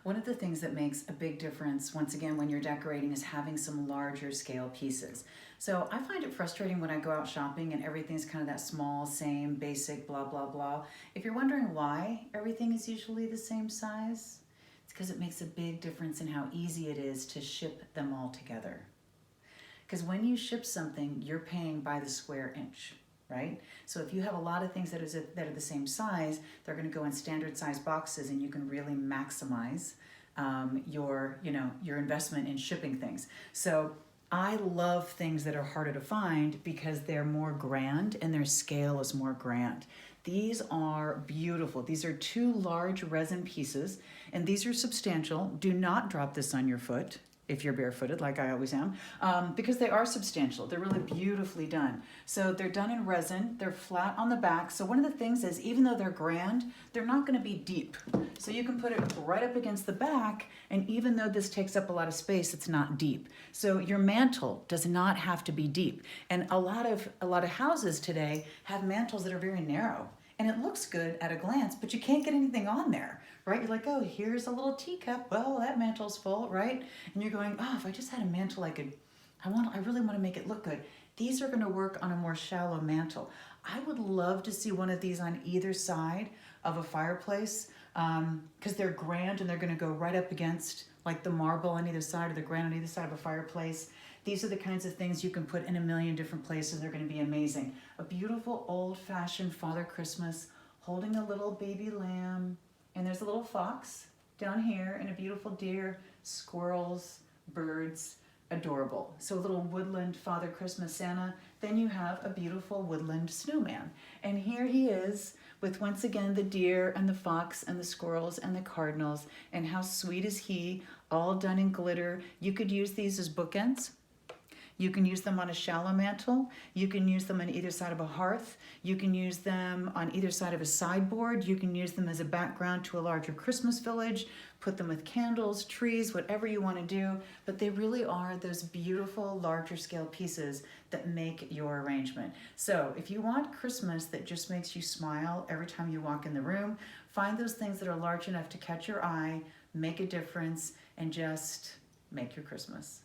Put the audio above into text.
One of the things that makes a big difference, once again, when you're decorating is having some larger scale pieces. So I find it frustrating when I go out shopping and everything's kind of that small, same, basic, blah, blah, blah. If you're wondering why everything is usually the same size, it's because it makes a big difference in how easy it is to ship them all together. Because when you ship something, you're paying by the square inch, right? So if you have a lot of things that are the same size, they're going to go in standard size boxes, and you can really maximize your investment in shipping things. So I love things that are harder to find because they're more grand and their scale is more grand. These are beautiful. These are 2 large resin pieces, and these are substantial. Do not drop this on your foot if you're barefooted, like I always am, because they are substantial. They're really beautifully done. So they're done in resin. They're flat on the back. So one of the things is, even though they're grand, they're not going to be deep. So you can put it right up against the back, and even though this takes up a lot of space, it's not deep. So your mantle does not have to be deep. And a lot of houses today have mantles that are very narrow. And it looks good at a glance, but you can't get anything on there, right? You're like, oh, here's a little teacup. Well, that mantle's full, right? And you're going, oh, if I just had a mantle, I really want to make it look good. These are going to work on a more shallow mantle. I would love to see one of these on either side of a fireplace, because they're grand and they're going to go right up against like the marble on either side, or the granite on either side of a fireplace. These are the kinds of things you can put in a million different places. They're going to be amazing. A beautiful old-fashioned Father Christmas holding a little baby lamb. And there's a little fox down here, and a beautiful deer, squirrels, birds. Adorable. So a little woodland Father Christmas Santa. Then you have a beautiful woodland snowman. And here he is with, once again, the deer and the fox and the squirrels and the cardinals. And how sweet is he, all done in glitter. You could use these as bookends. You can use them on a shallow mantle. You can use them on either side of a hearth. You can use them on either side of a sideboard. You can use them as a background to a larger Christmas village. Put them with candles, trees, whatever you want to do. But they really are those beautiful, larger scale pieces that make your arrangement. So if you want Christmas that just makes you smile every time you walk in the room, find those things that are large enough to catch your eye, make a difference, and just make your Christmas.